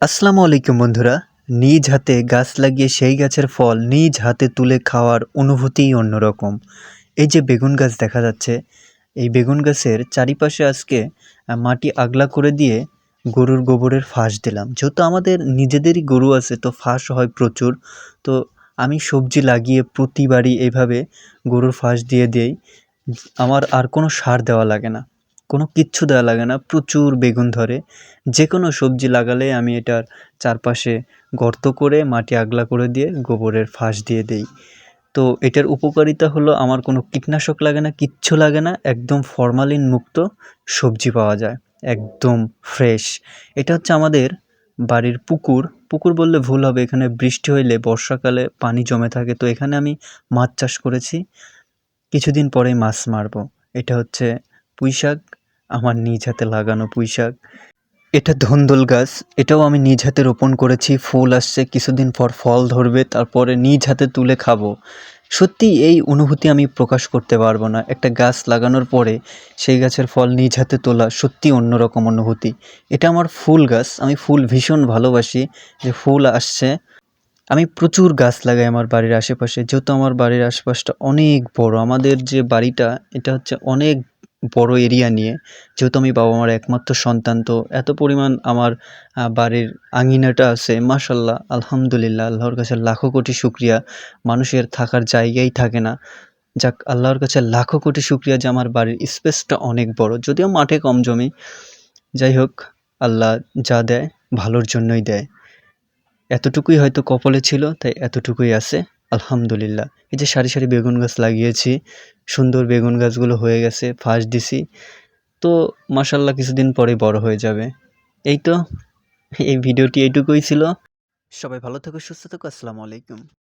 আসসালামু আলাইকুম বন্ধুরা। নিজ হাতে গাছ লাগিয়ে সেই গাছের ফল নিজ হাতে তুলে খাওয়ার অনুভূতিই অন্যরকম। এই যে বেগুন গাছ দেখা যাচ্ছে, এই বেগুন গাছের চারিপাশে আজকে মাটি আগলা করে দিয়ে গরুর গোবরের ফাঁস দিলাম। যেহেতু আমাদের নিজেদেরই গরু আছে, তো ফাঁস হয় প্রচুর। তো আমি সবজি লাগিয়ে প্রতিবারই এইভাবে গরুর ফাঁস দিয়ে দেই। আমার আর কোনো সার দেওয়া লাগে না, কোনো কিচ্ছু দেওয়া লাগে না, প্রচুর বেগুন ধরে। যেকোনো সবজি লাগালে আমি এটার চারপাশে গর্ত করে মাটি আগলা করে দিয়ে গোবরের ফাঁস দিয়ে দেই। তো এটার উপকারিতা হলো আমার কোনো কীটনাশক লাগে না, কিচ্ছু লাগে না, একদম ফরমালিন মুক্ত সবজি পাওয়া যায়, একদম ফ্রেশ। এটা হচ্ছে আমাদের বাড়ির পুকুর, পুকুর বললে ভুল হবে, এখানে বৃষ্টি হইলে বর্ষাকালে পানি জমে থাকে। তো এখানে আমি মাছ চাষ করেছি, কিছুদিন পরেই মাছ মারবো। এটা হচ্ছে পুঁইশাক, আমার নিজ হাতে লাগানো পুঁইশাক। এটা ধুন্দুল গাছ, এটাও আমি নিজ হাতে রোপণ করেছি, ফুল আসছে, কিছুদিন পর ফল ধরবে, তারপরে নিজ হাতে তুলে খাবো। সত্যি এই অনুভূতি আমি প্রকাশ করতে পারবো না। একটা গাছ লাগানোর পরে সেই গাছের ফল নিজ হাতে তোলা সত্যি অন্যরকম অনুভূতি। এটা আমার ফুল গাছ, আমি ফুল ভীষণ ভালোবাসি। যে ফুল আসছে, আমি প্রচুর গাছ লাগাই আমার বাড়ির আশেপাশে। যেহেতু আমার বাড়ির আশপাশটা অনেক বড়, আমাদের যে বাড়িটা এটা হচ্ছে অনেক বড় এরিয়া নিয়ে। যেহেতু আমি বাবা মার একমাত্র সন্তান, তো এত পরিমাণ আমার বাড়ির আঙিনাটা আছে, মাশাল্লাহ, আলহামদুলিল্লাহ, আল্লাহর কাছে লাখো কোটি শুকরিয়া। মানুষের থাকার জায়গাই থাকে না, যাক আল্লাহর কাছে লাখো কোটি শুকরিয়া যে আমার বাড়ির স্পেসটা অনেক বড়, যদিও মাঠে কম জমি। যাই হোক, আল্লাহ যা দেয় ভালোর জন্যই দেয়। এতটুকুই হয়তো কপালে ছিল, তাই এতটুকুই আছে, আলহামদুলিল্লাহ। এই যে সারি সারি বেগুন গাছ লাগিয়েছি, সুন্দর বেগুন গাছগুলো হয়ে গেছে, ফাঁস দিছি। তো মাশাল্লাহ কিছুদিন পরেই বড় হয়ে যাবে। এই তো, এই ভিডিওটি এইটুকুই ছিল। সবাই ভালো থেকো, সুস্থ থেকো, আসসালামু আলাইকুম।